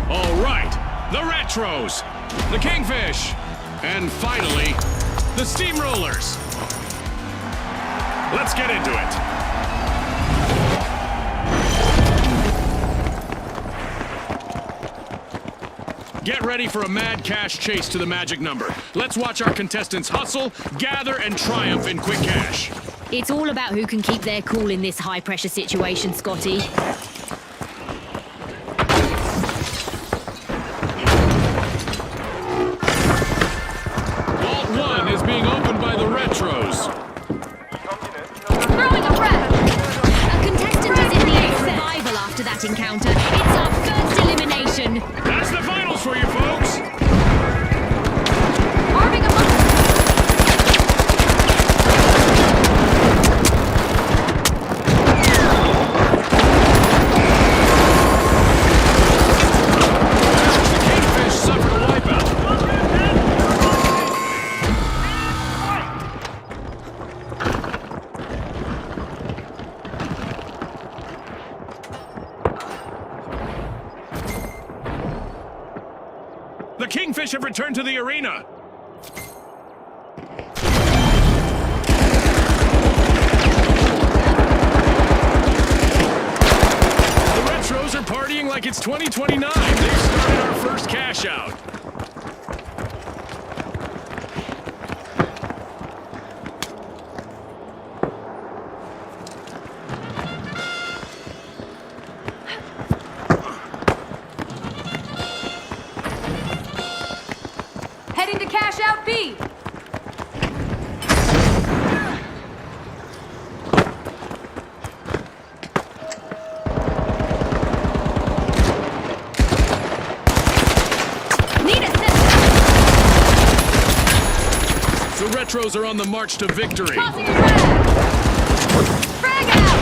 All right, the Retros, the Kingfish, and finally, the Steamrollers. Let's get into it. Get ready for a mad cash chase to the magic number. Let's watch our contestants hustle, gather, and triumph in quick cash. It's all about who can keep their cool in this high-pressure situation, Scotty. Vault 1 is being opened by the Retros. Throwing a wrap! A contestant is in the survival after that encounter. It's our first elimination. That's the finals for you, folks. Arming a Kingfish suffered a wipeout. The Kingfish have returned to the arena. The Retros are partying like it's 2029. They've started our first cash out. heading to cash out B. Need assist. The Retros are on the march to victory. Tossing a frag. Frag out.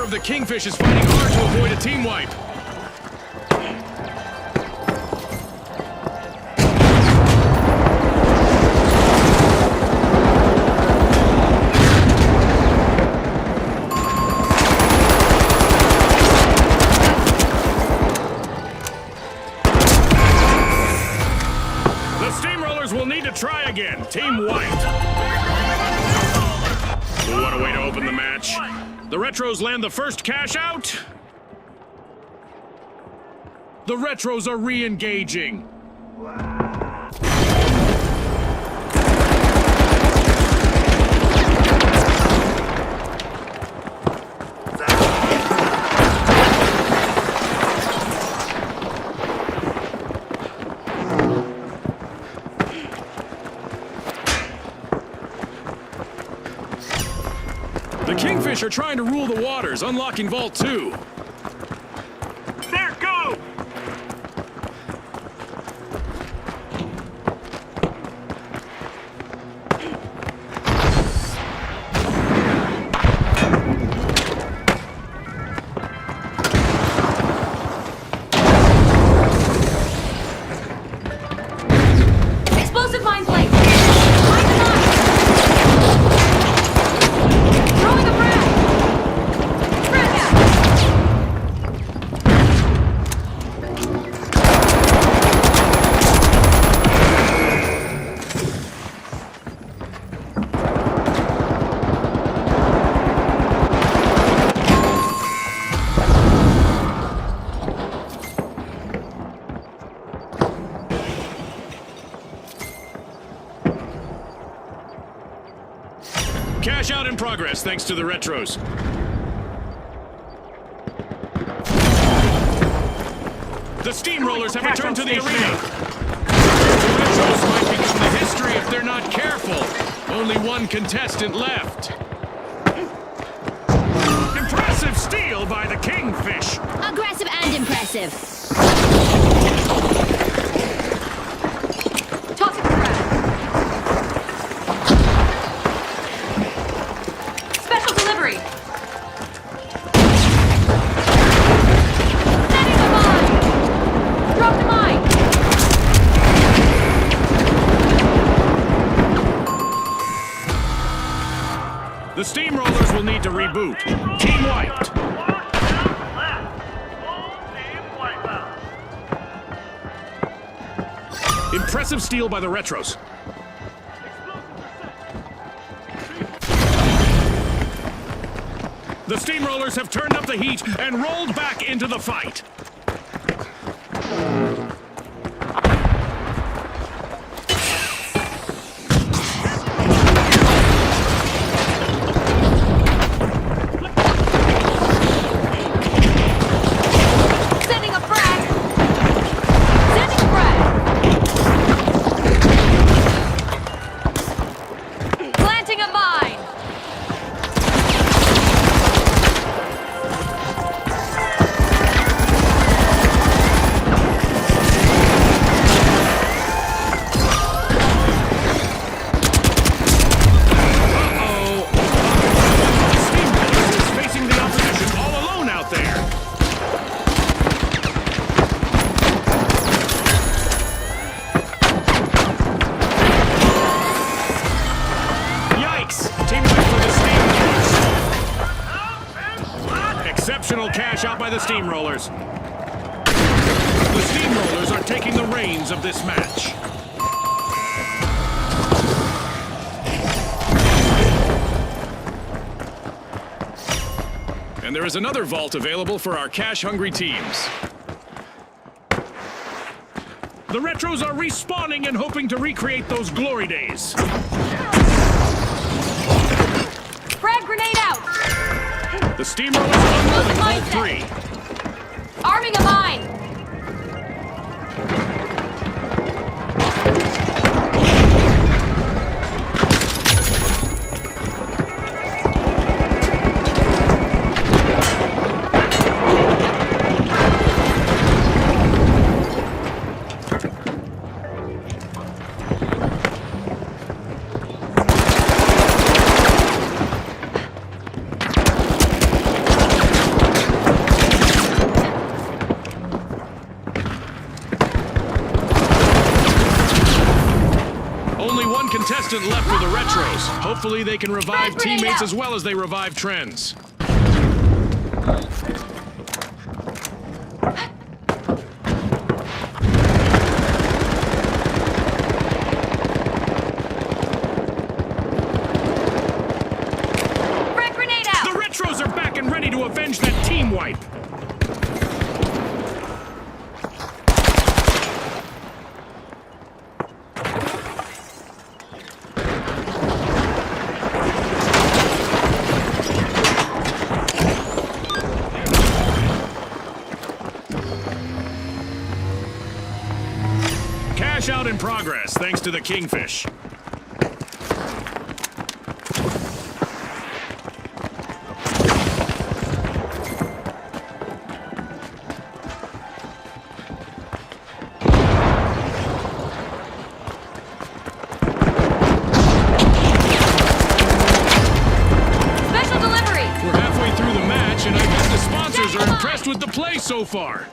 The Kingfish is fighting hard to avoid a team wipe. steamrollers will need to try again. Team White. What a way to open the match. The Retros land the first cash out. The Retros are re-engaging. The Kingfish are trying to rule the waters, unlocking Vault 2. There, go! Explosive mine plate! Find the mine! Throwing a frag! Frag out! Cash out in progress, thanks to the Retros. The steamrollers have returned to the arena. The Retros might become the history if they're not careful. Only one contestant left. Impressive steal by the Kingfish. Aggressive and impressive. Tossing frag. Special delivery. Setting the mine. Drop the mine. The steamrollers will need to reboot. Team wiped. Impressive steal by the Retros. The steamrollers have turned up the heat and rolled back into the fight. Sending a frag. Sending a frag. Planting a mine. Steamrollers is facing the opposition all alone out there. Yikes! Team wipe for the steamrollers. Exceptional cash out by the steamrollers. The steamrollers are taking the reins of this match. And there is another vault available for our cash-hungry teams. The Retros are respawning and hoping to recreate those glory days. Frag grenade out. The steamrollers are unloading Vault 3. Arming a mine. Only one contestant left for the Retros. Hopefully they can revive Frag grenade teammates out. as well as they revive trends. avenge that team wipe. Cash out in progress, thanks to the Kingfish. Special delivery! We're halfway through the match, and I bet the sponsors are impressed with the play so far.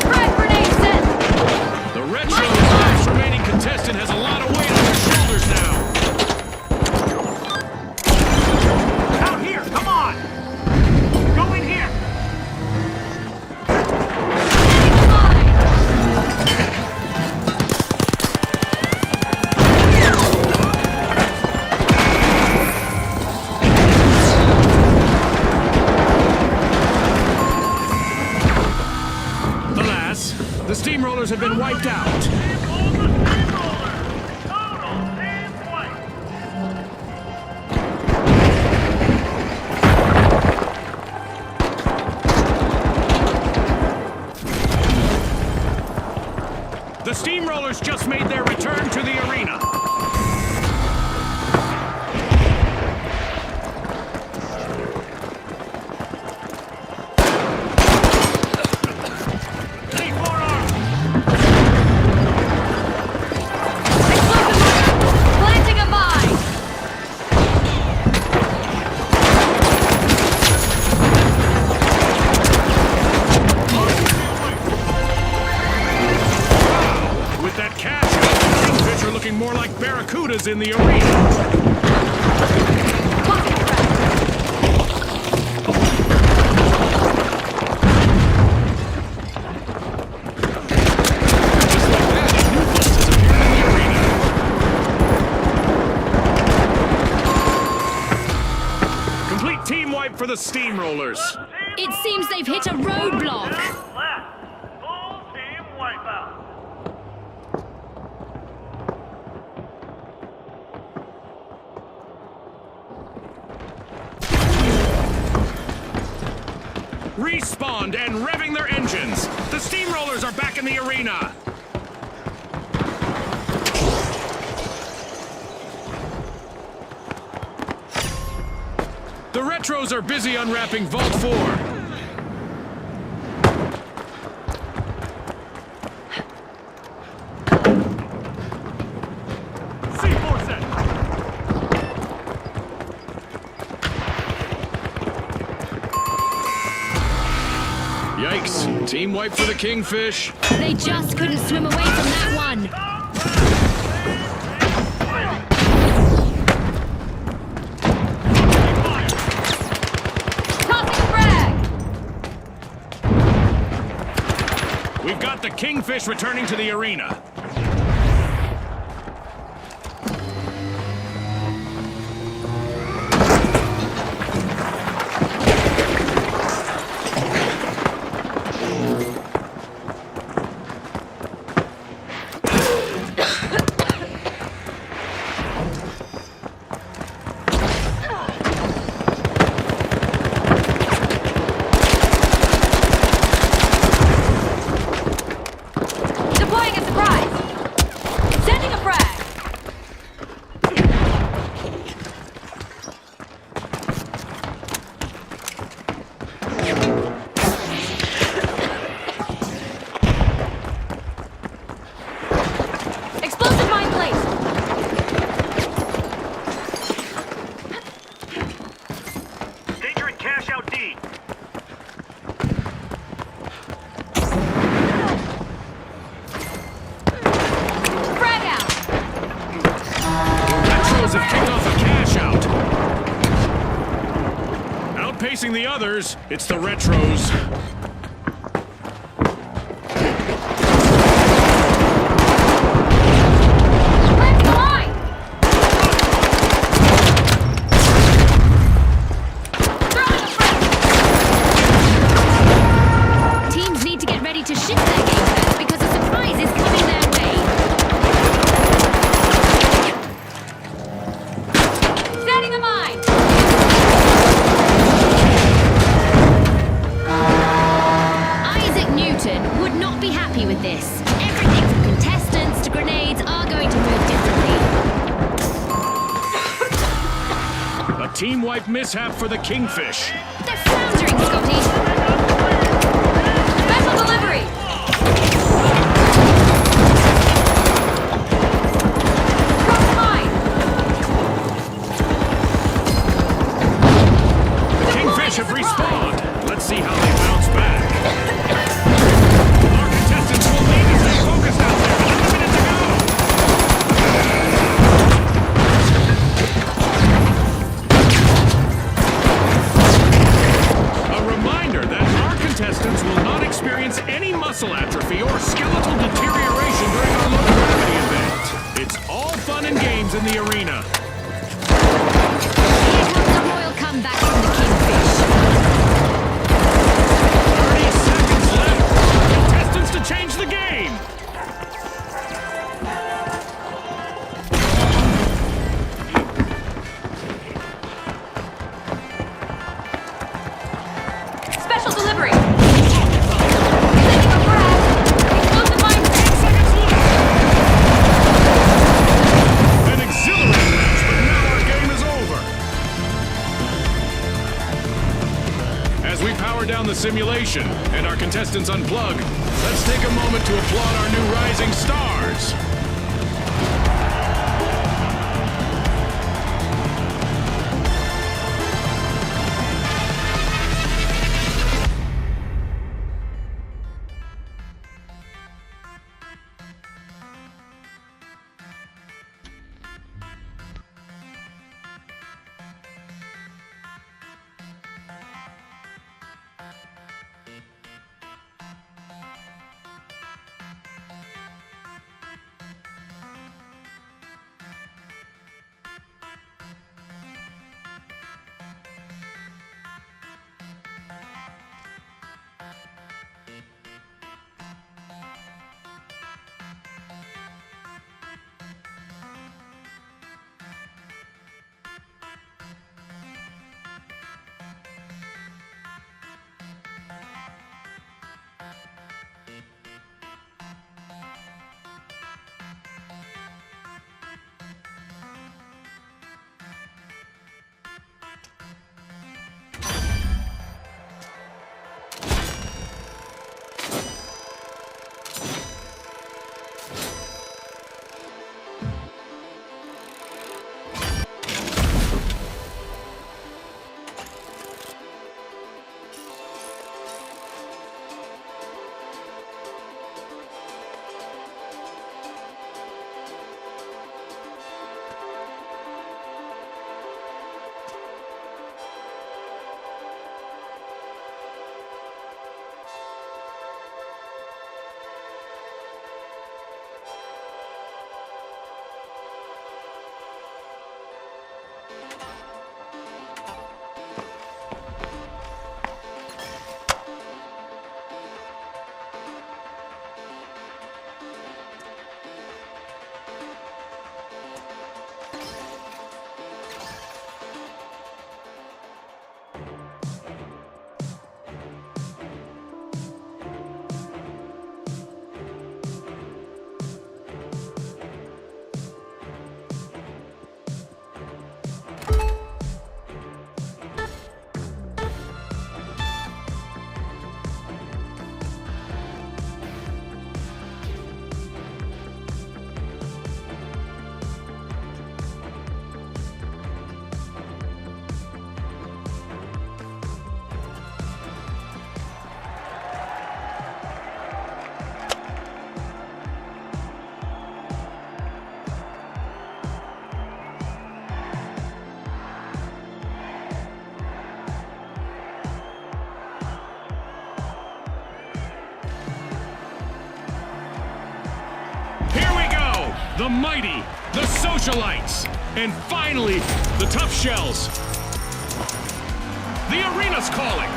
Frag grenade set! The Retro's last remaining contestant has a lot of weight on his shoulders now. Out here, come on! Go in here! Alas, the Steamrollers have been wiped out. Hold the steamroller! Total team wipe! The Steamrollers just made their return to the arena. C4 arm! Planting a mine! With that cash out, the Kingfish are looking more like barracudas in the arena. Pocket frag! Just like that, a new boss has appeared in the arena. Complete team wipe for the Steamrollers. It seems they've hit a roadblock. Just left. Full team wipeout. Respawned and revving their engines. The Steamrollers are back in the arena. The Retros are busy unwrapping Vault 4. C4 set! Yikes. Team wipe for the Kingfish. They just couldn't swim away from that one. Tossing frag! We've got the Kingfish returning to the arena. Deploying a surprise! facing the others, it's the retros. Teams need to get ready to shift their game plan because a surprise is coming their way. Setting a mine! Isaac Newton would not be happy with this. Everything from contestants to grenades are going to move differently. A team wipe mishap for the Kingfish. They're floundering, Scotty. Special delivery! Cross line! The Kingfish have respawned. Let's see how they bounce back. Our contestants will need to stay focused out there. 1 minute to go. A reminder that our contestants will not experience any muscle atrophy or skeletal deterioration during our low gravity event. It's all fun and games in the arena. Here comes a royal comeback from the Kingfish. 30 seconds left. Contestants to change the game. Special delivery! Taking a breath! Explosive mine! 10 seconds left. An exhilarating match, but now our game is over. As we power down the simulation and our contestants unplug, let's take a moment to applaud our new rising stars. the mighty, the socialites, and finally, the tough shells. The arena's calling.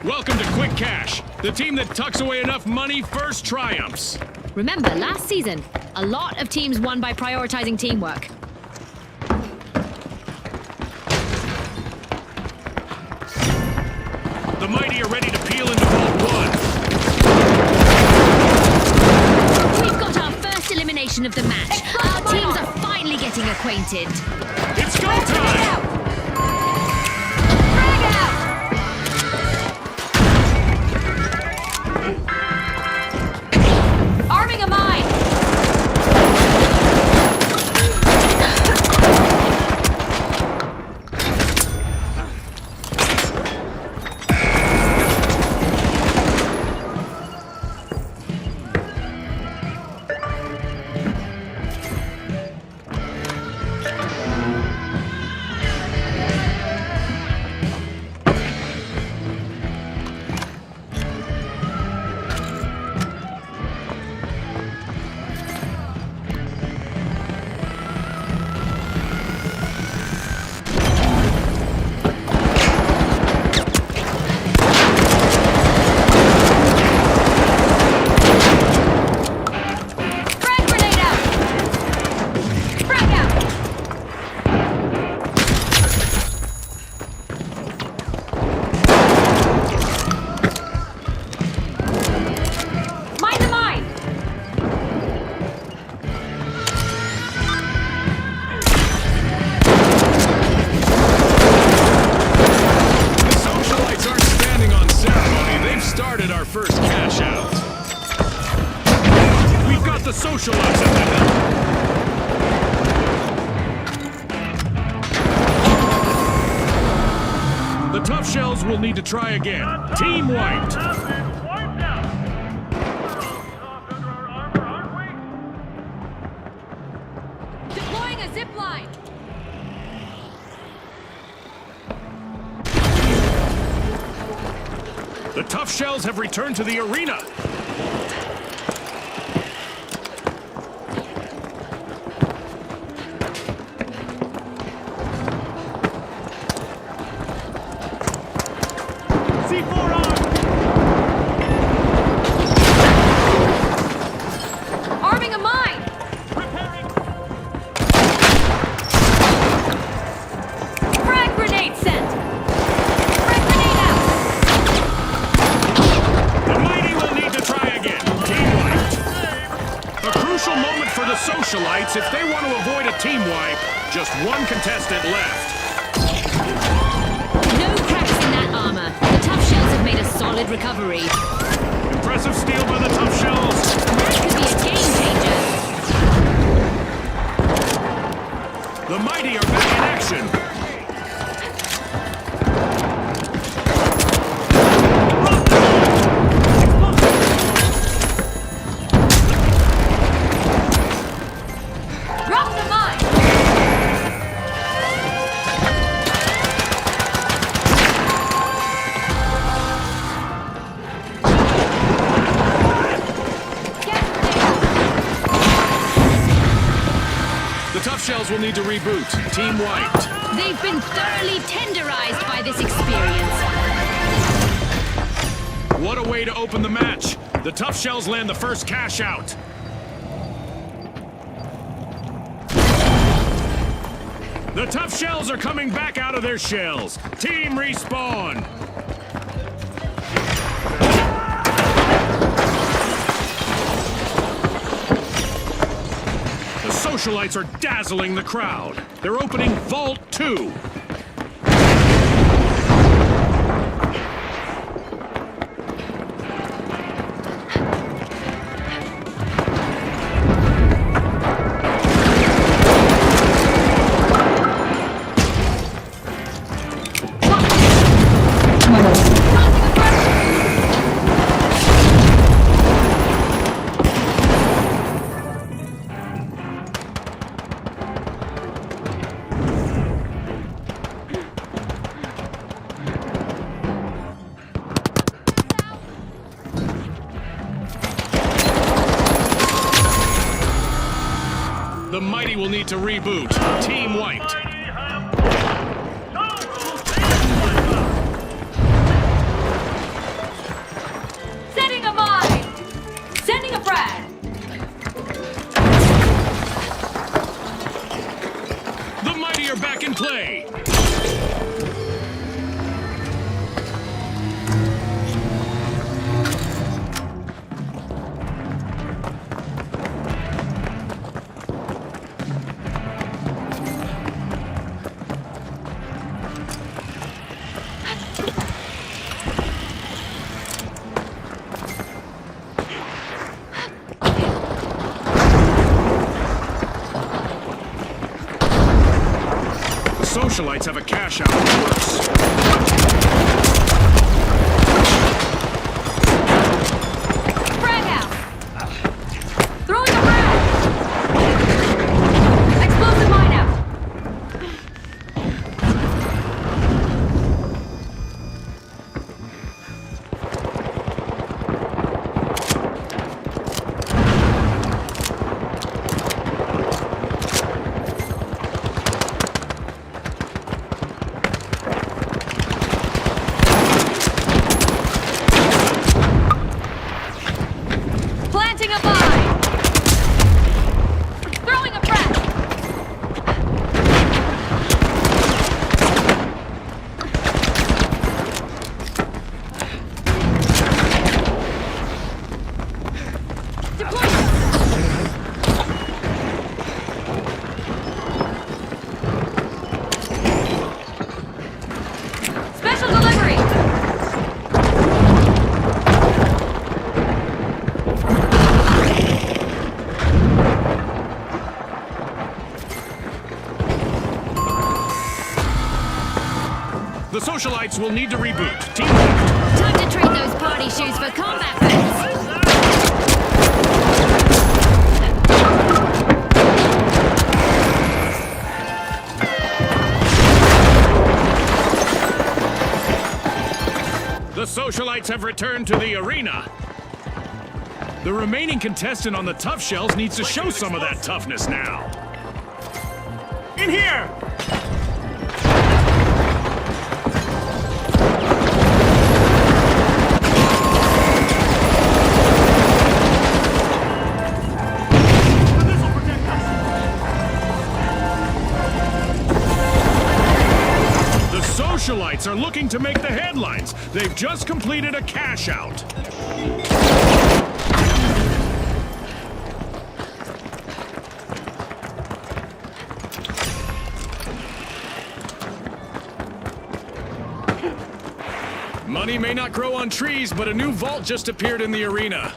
Welcome to Quick Cash. The team that tucks away enough money first triumphs. Remember, last season, a lot of teams won by prioritizing teamwork. The mighty are ready to peel into Vault 1. We've got our first elimination of the match. Our teams are finally getting acquainted. It's go time! Arming a mine! First cash out. We've got the socialites at the helm. The tough shells will need to try again. Team wiped. Deploying a zip line. The tough shells have returned to the arena. C4 on! Arming a mine! Preparing! Frag grenade sent! Frag grenade out! The mighty will need to try again. Team wiped. A crucial moment for the socialites if they want to avoid a team wipe. Just one contestant left. No cracks in that armor. The tough shells have made a solid recovery. Impressive steal by the tough shells. That could be a game changer. The mighty are back in action. Drop the mine! The tough shells will need to reboot. Team wiped. They've been thoroughly tenderized by this experience. What a way to open the match. The tough shells land the first cash out. The tough shells are coming back out of their shells. Team respawn. The socialites are dazzling the crowd. They're opening Vault 2. The mighty will need to reboot. Team wiped. Setting a mine! Sending a frag! The mighty are back in play. Socialites have a cash out in the works. Frag out! Throwing a frag! Explosive mine out! Planting a mine! Throwing a frag! Deploying! Special delivery! The socialites will need to reboot. Team Time to trade those party shoes for combat boots! The socialites have returned to the arena. The remaining contestant on the tough shells needs to show some of that toughness now. In here! This'll protect us. The socialites are looking to make the headlines. They've just completed a cash out. Money may not grow on trees, but a new vault just appeared in the arena.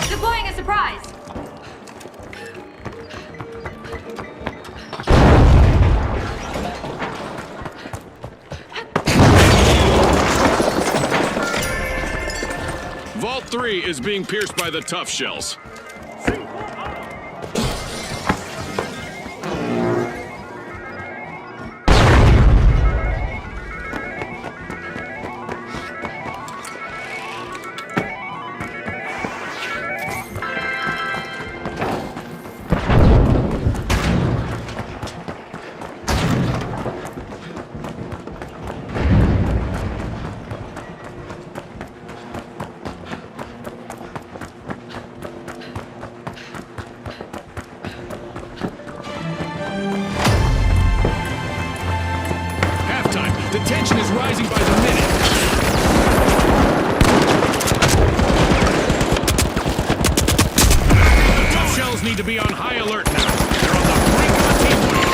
Deploying a surprise! Vault 3 is being pierced by the tough shells. The tension is rising by the minute. The tough shells need to be on high alert now. They're on the brink of a team win.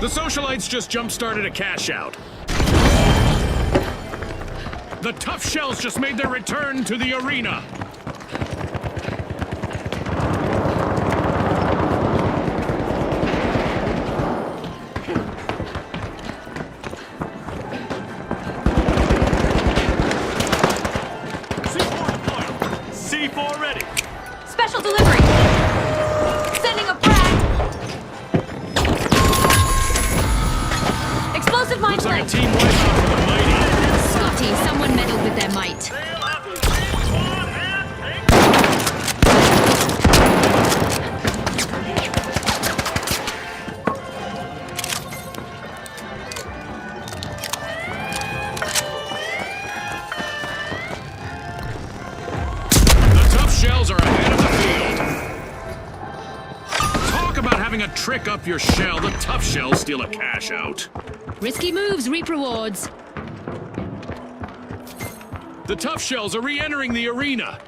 The socialites just jump-started a cash out. The tough shells just made their return to the arena. C4 deployed. C4 ready. Special Special delivery! Sending a frag! Explosive mine Looks like a placed! team wipeout for the mighty. Scotty, someone meddled with their might. The tough shells are ahead of the field. Talk about having a trick up your shell. The tough shells steal a cash out. Risky moves reap rewards. The tough shells are re-entering the arena.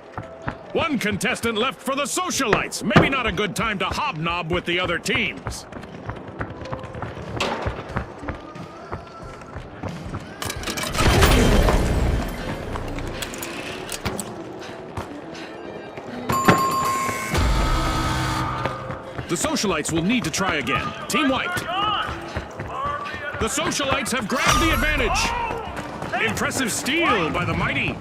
One contestant left for the socialites. Maybe not a good time to hobnob with the other teams. The socialites will need to try again. Team wiped. The socialites have grabbed the advantage. Impressive steal by the mighty.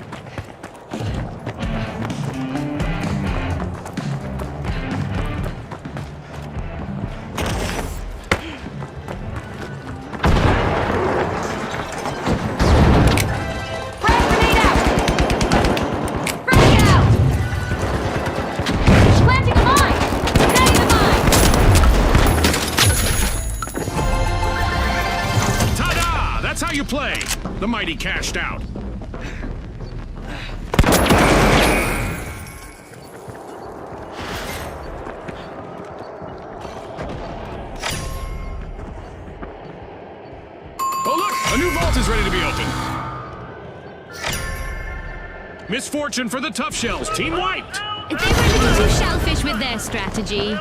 That's how you play. The mighty cashed out. Oh look, a new vault is ready to be opened. Misfortune for the tough shells. Team wiped. They were a little too shellfish with their strategy.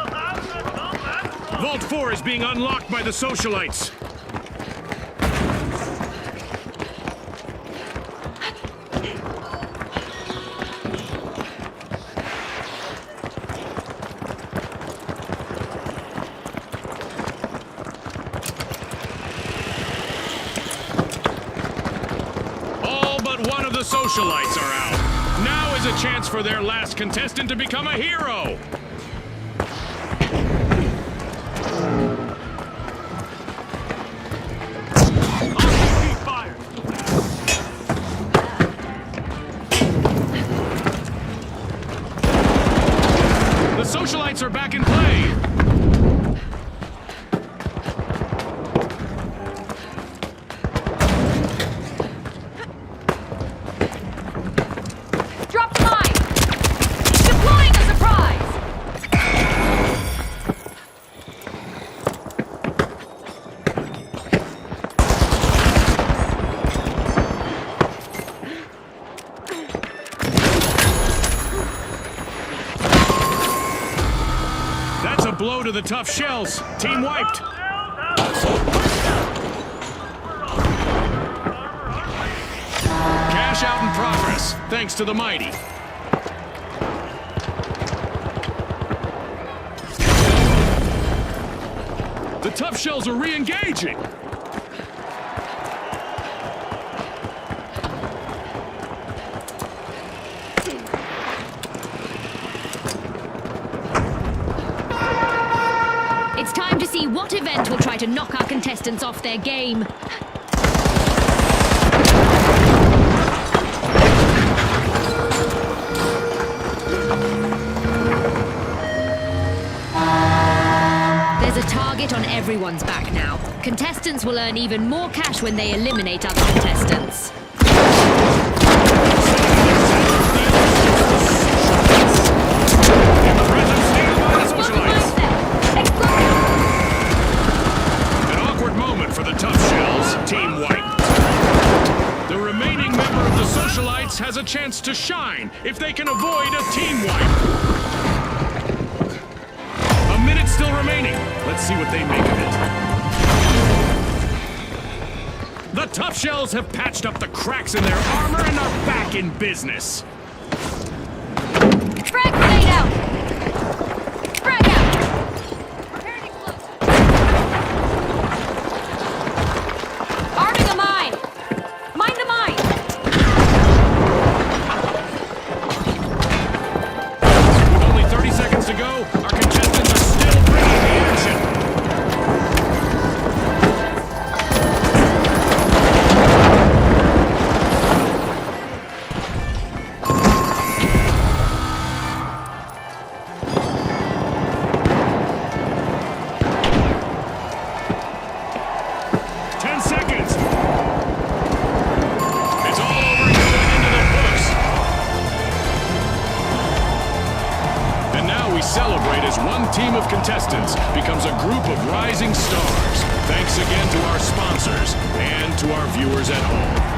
Vault 4 is being unlocked by the socialites. One of the socialites are out. Now is a chance for their last contestant to become a hero. The socialites are back in play. Blow to the tough shells. Team wiped. Cash out in progress, thanks to the mighty. The tough shells are re-engaging. It's time to see what event will try to knock our contestants off their game. There's a target on everyone's back now. Contestants will earn even more cash when they eliminate other contestants. Team wiped. The remaining member of the socialites has a chance to shine if they can avoid a team wipe. A minute still remaining. Let's see what they make of it. The tough shells have patched up the cracks in their armor and are back in business. Frag grenade out! Frag out! Preparing explosive. Arming a mine! Mind the mine! With only 30 seconds team of contestants becomes a group of rising stars. Thanks again to our sponsors and to our viewers at home.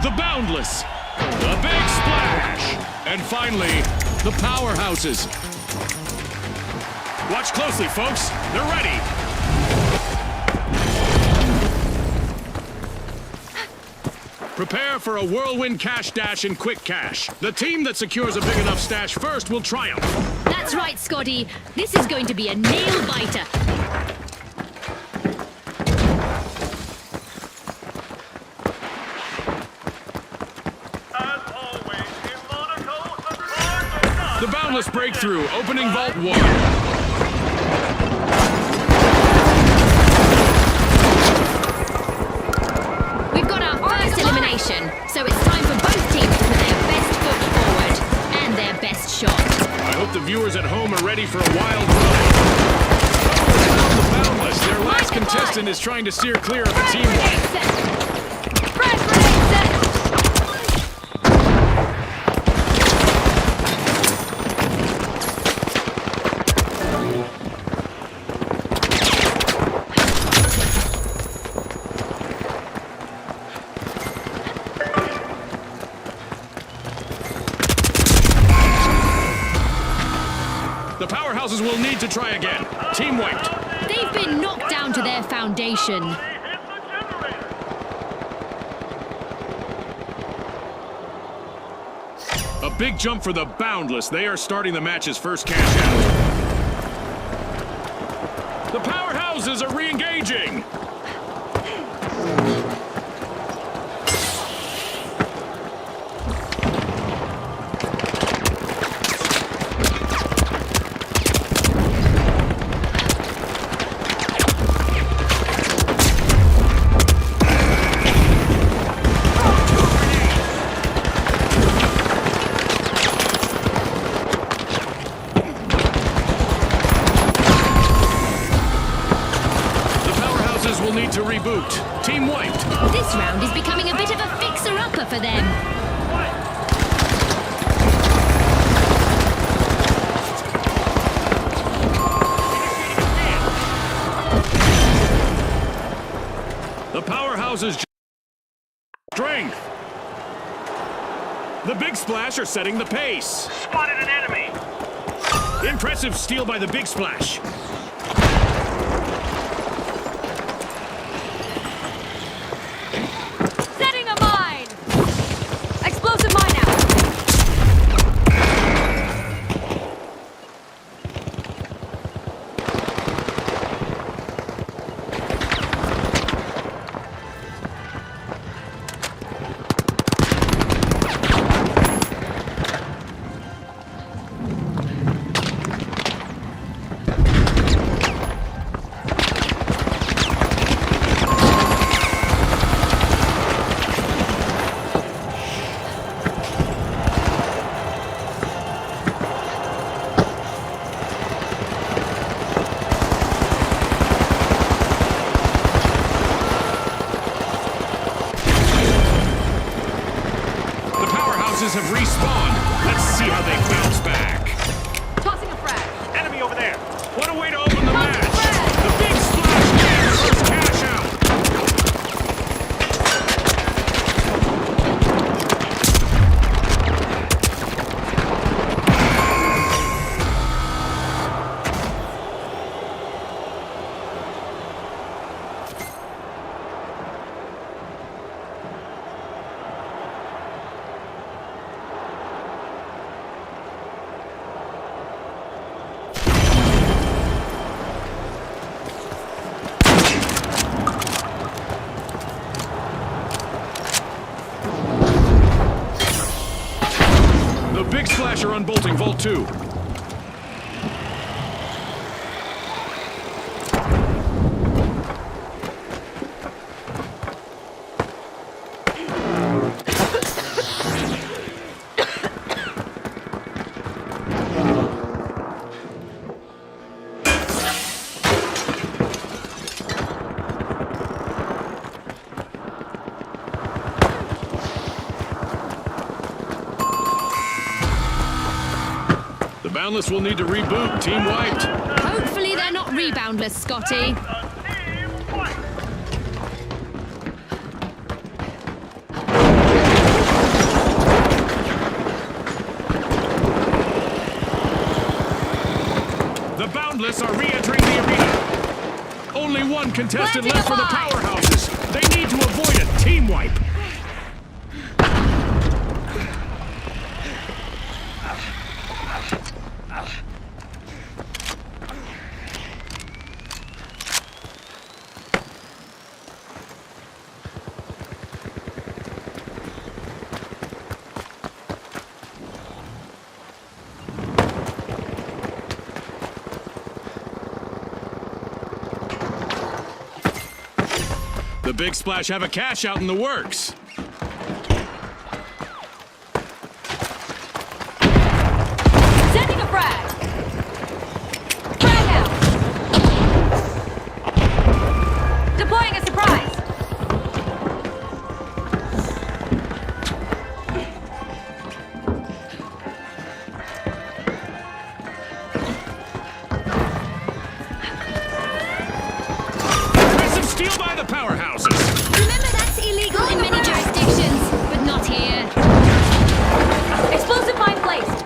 the Boundless, the Big Splash, and finally, the Powerhouses. Watch closely, folks. They're ready. Prepare for a whirlwind cash dash and quick cash. The team that secures a big enough stash first will triumph. That's right, Scotty. This is going to be a nail-biter. The Boundless breakthrough, opening Vault 1. We've got our first elimination, so it's time for both teams to put their best foot forward and their best shot. I hope the viewers at home are ready for a wild ride. The Boundless, their last contestant is trying to steer clear of the team wipe. The Powerhouses will need to try again. Team wiped. They've been knocked down to their foundation. A big jump for the Boundless. They are starting the match's first cash out. The Powerhouses are re-engaging. Will need to reboot. Team wiped. This round is becoming a bit of a fixer-upper for them. The Powerhouses' strength. The Big Splash are setting the pace. Spotted an enemy. Impressive steal by the Big Splash. Setting a mine! Explosive mine out! Have respawned. Let's see how they bounce back. Tossing a frag. Enemy over there. What a way to open the match. The Big Splash gets first cash out. The Big Splash are unbolting Vault 2. Boundless will need to reboot. Team wiped. Hopefully they're not reboundless, Scotty. one contestant Planting left for the a mine. powerhouses. They need to avoid a team wipe. The Big Splash have a cash out in the works. Sending a frag. Frag out. Deploying a surprise. Aggressive steal by the powerhouses. Remember, that's illegal in many jurisdictions, but not here. Explosive mine placed.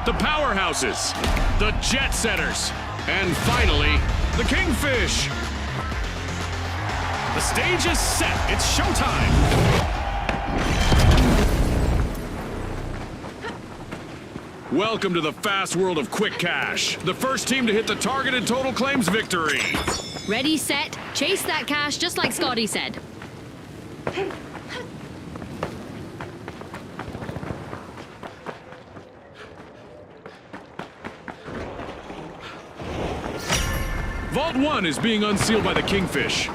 the powerhouses, the jet setters, and finally, the kingfish. The stage is set. It's showtime. Welcome to the fast world of quick cash. The first team to hit the targeted total claims victory. Ready, set, chase that cash just like Scotty said. Vault 1 is being unsealed by the Kingfish.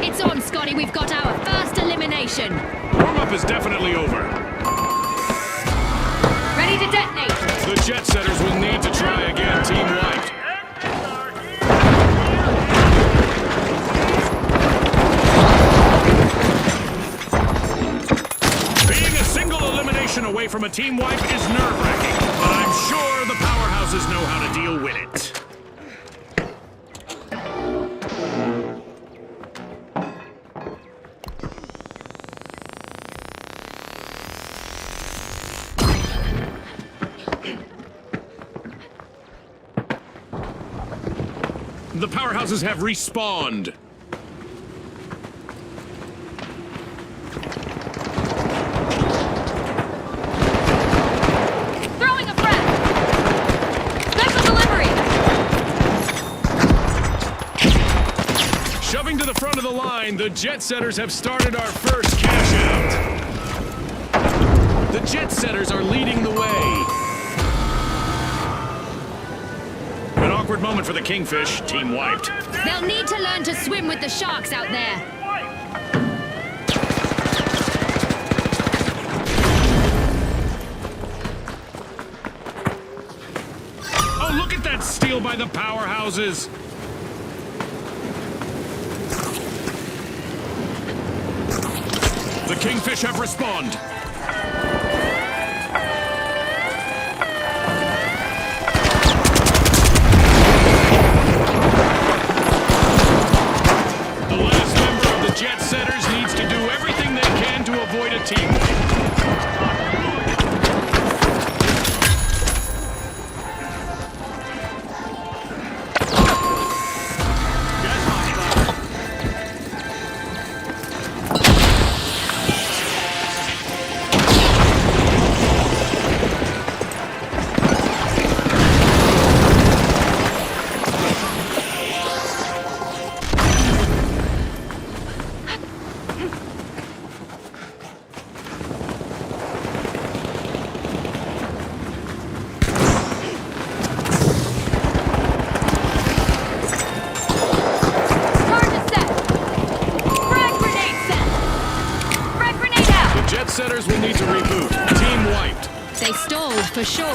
It's on, Scotty. We've got our first elimination. Warm-up is definitely over. Ready to detonate. The jet setters will need to try again, team white. Being a single elimination away from a team wipe is nerve-wracking, but I'm sure the powerhouses know how to deal with it. The powerhouses have respawned. Throwing a frag. Special delivery. Shoving to the front of the line, the jet setters have started our first cash out. The jet setters are leading the way. An awkward moment for the Kingfish, team wiped. They'll need to learn to swim with the sharks out there. Oh, look at that steal by the powerhouses. The Kingfish have respawned. Jet setters needs to do everything they can to avoid a team. Setters will need to reboot. Team wiped. They stalled for sure.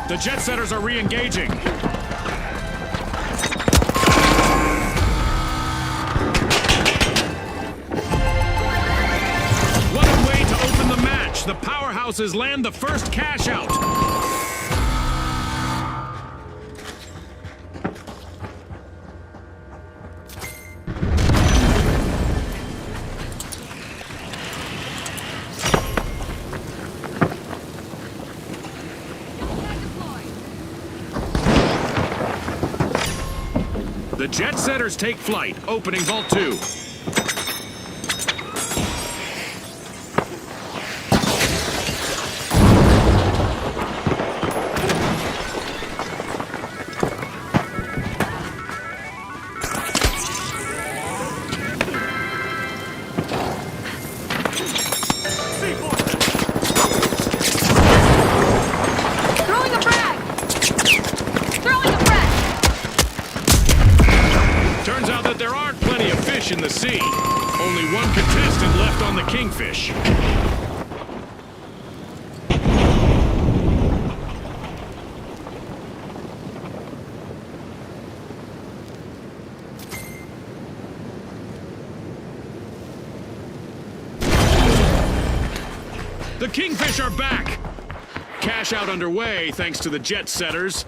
The jet setters are re-engaging. What a way to open the match! The powerhouses land the first cash out. The jet setters take flight, opening Vault 2. In the sea. Only one contestant left on the Kingfish. The Kingfish are back! Cash out underway thanks to the jet setters.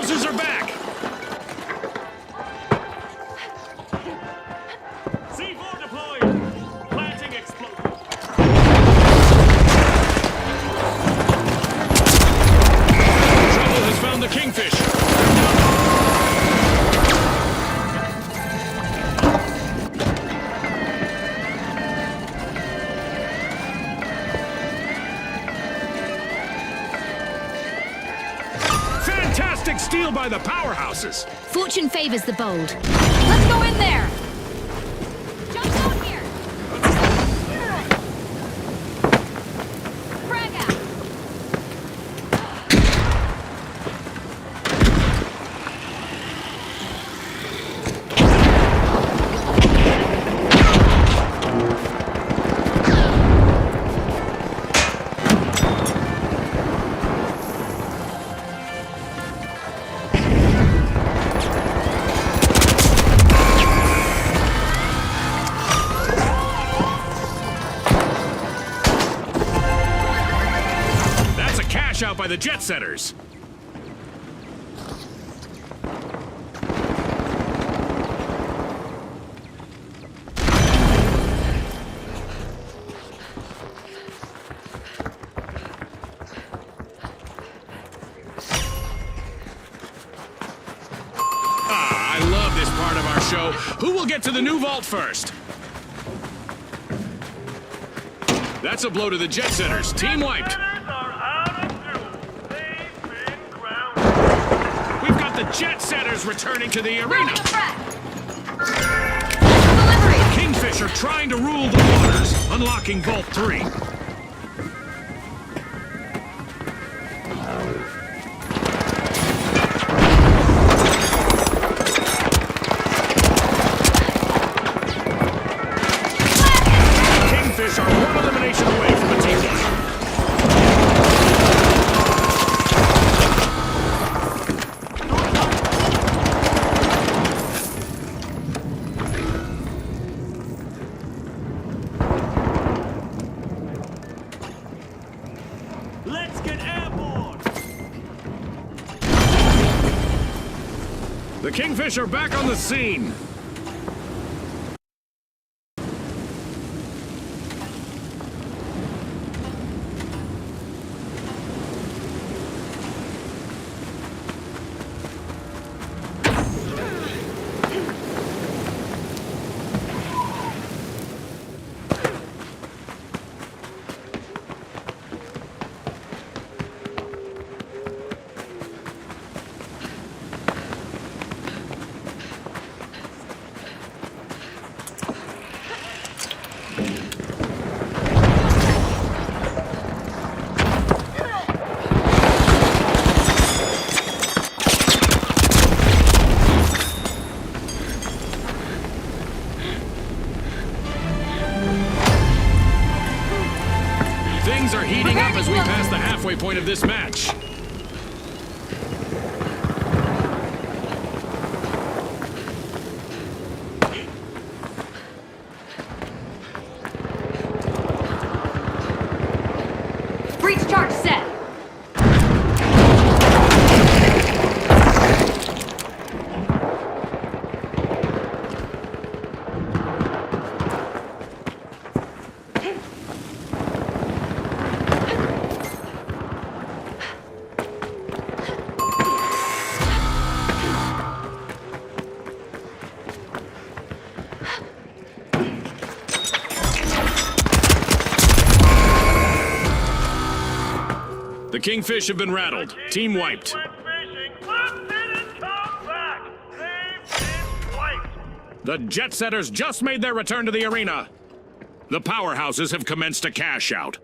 powerhouses are back! C4 deployed! Planting explosive! Trouble has found the Kingfish. Fantastic steal by the powerhouses. Fortune favors the bold. Let's go in there! Jump down here! Frag out! That's a cash out by the jet setters. I love this part of our show. Who will get to the new vault first? That's a blow to the jet setters. Team wiped. Setters are out of fuel. They've been grounded. We've got the jet setters returning to the arena. Moving frag! Delivery! Kingfish are trying to rule the waters, unlocking Vault 3. Kingfish are one elimination away from a team wipe. Let's get airborne! The Kingfish are back on the scene. Things are heating up as we pass the halfway point of this match. Breach charge set! The Kingfish have been rattled. Team wiped. Went fishing, but didn't come back. They've been wiped. The jet setters just made their return to the arena. The powerhouses have commenced a cash out.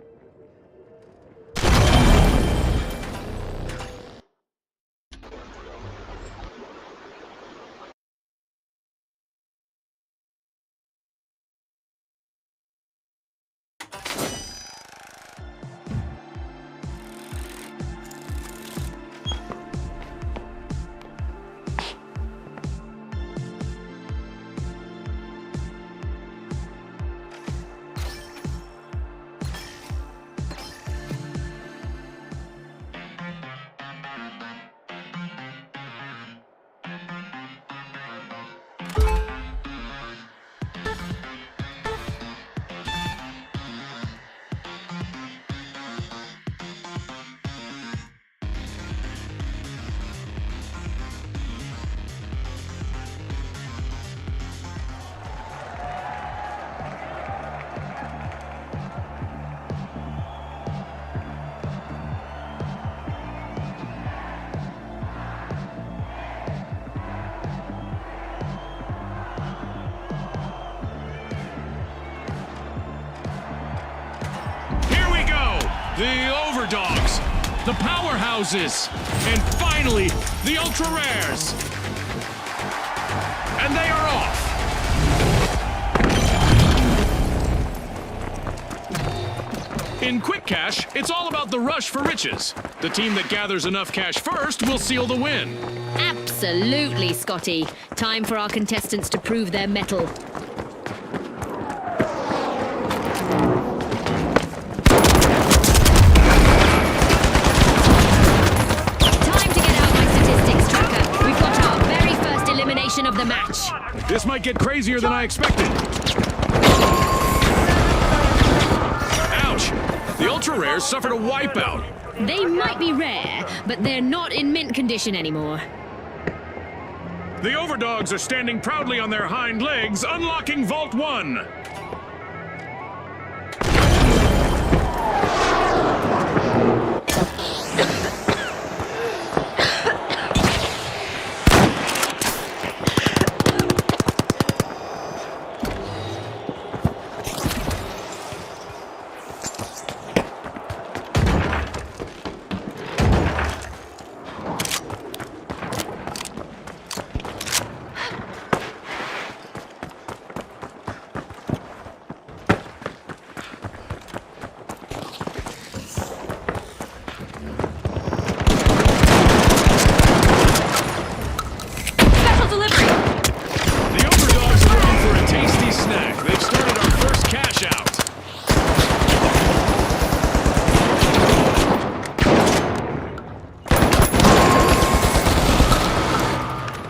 powerhouses. And finally, the ultra rares. And they are off. In Quick Cash, it's all about the rush for riches. The team that gathers enough cash first will seal the win. Absolutely, Scotty. Time for our contestants to prove their mettle. Time to get out my statistics tracker. We've got our very first elimination of the match. This might get crazier than I expected. Ouch! The ultra rares suffered a wipeout. They might be rare, but they're not in mint condition anymore. The overdogs are standing proudly on their hind legs, unlocking Vault 1. Special delivery! The overdogs are looking for a tasty snack. They've started our first cash out.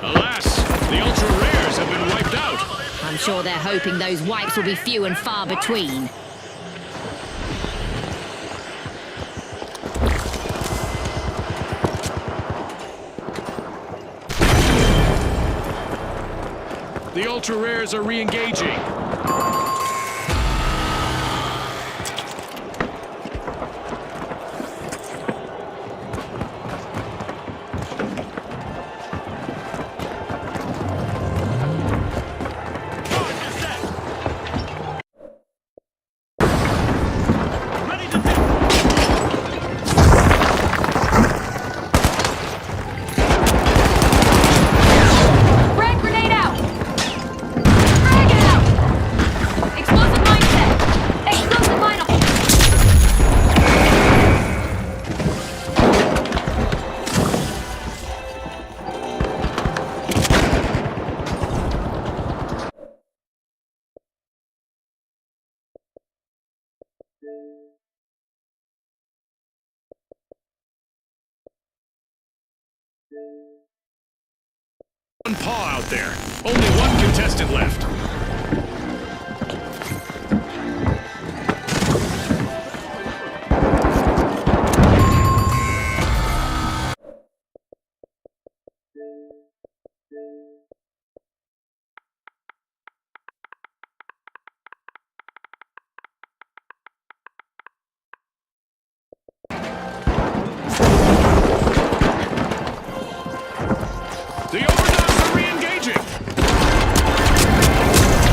Alas, the ultra rares have been wiped out. I'm sure they're hoping those wipes will be few and far between. The ultra rares are re-engaging. Ready to take. Frag grenade out! Frag it out! Explosive mindset! Explosive mine. One paw out there. Only one contestant left. The overdogs are re-engaging.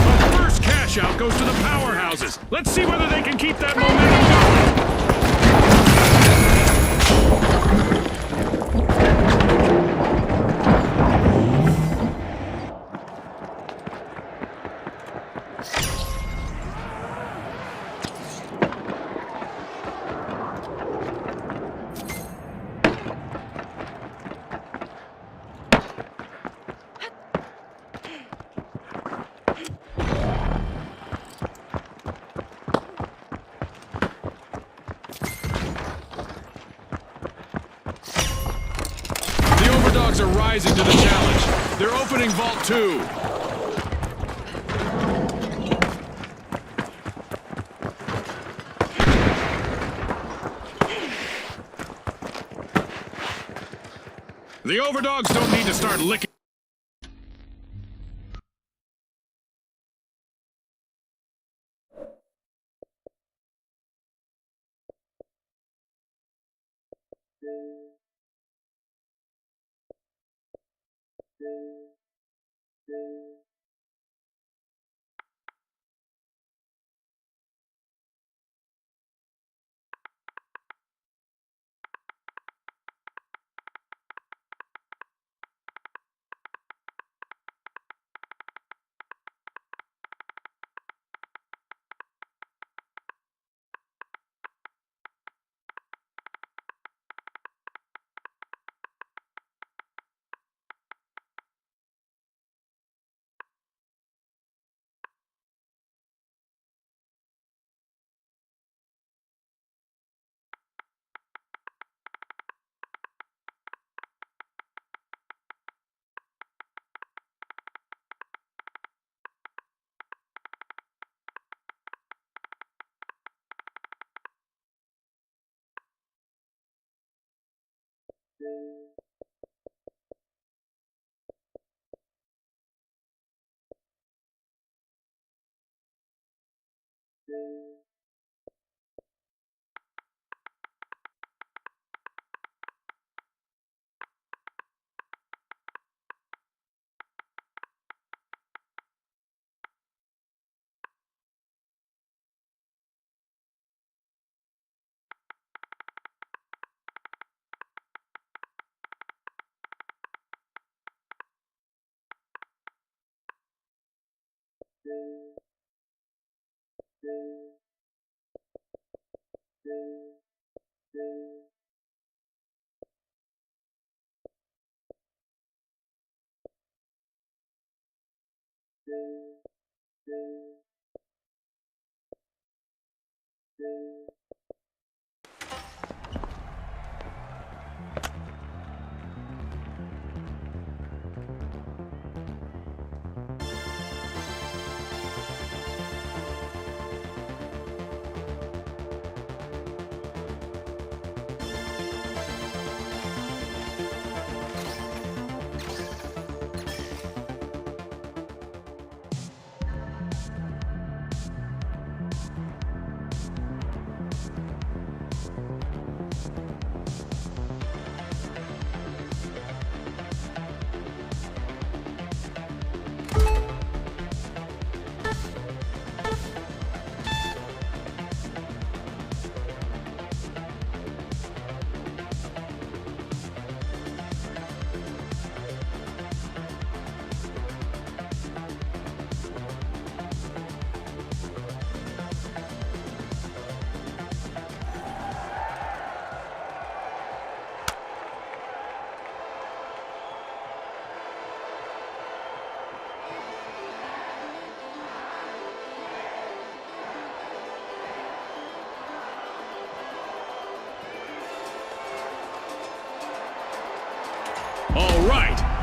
But first cash out goes to the powerhouses. Let's see whether they can keep that momentum going. The overdogs are rising to the challenge. They're opening Vault 2. The overdogs don't need to start licking.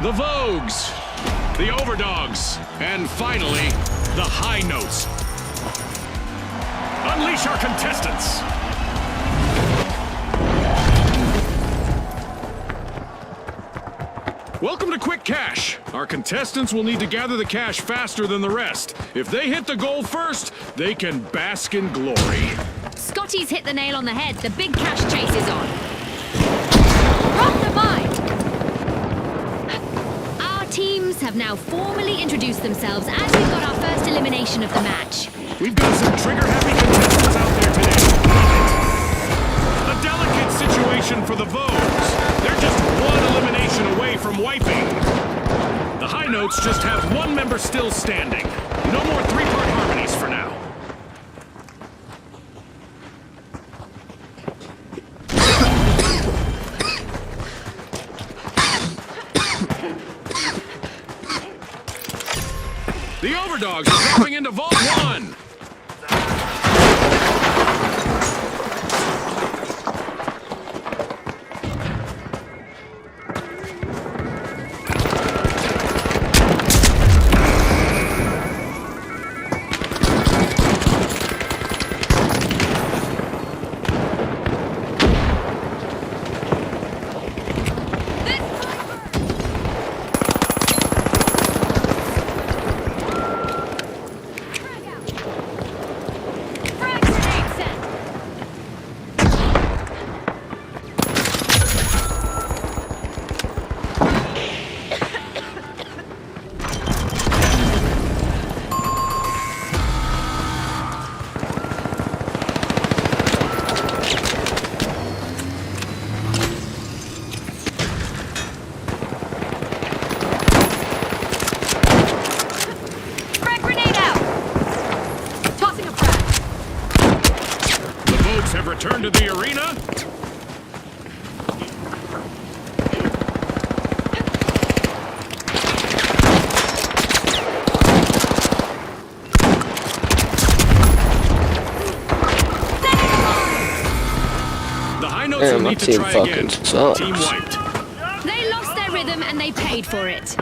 the Vogues, the Overdogs, and finally, the High Notes. Unleash our contestants! Welcome to Quick Cash. Our contestants will need to gather the cash faster than the rest. If they hit the goal first, they can bask in glory. Scotty's hit the nail on the head. The big cash chase is on. Drop the mine! Our teams have now formally introduced themselves as we've got our first elimination of the match. We've got some trigger-happy contestants out there today. A delicate situation for the Vogues. They're just one elimination away from wiping. The High Notes just have one member still standing. No more three-part harmonies for now. The Overdogs are dropping into Vault 1! Frag grenade set! Frag grenade out! Tossing a frag. The Vogues have returned to the arena. The High Notes Yeah, will my need to team try fucking again. sucks. Team wiped. They lost their rhythm and they paid for it.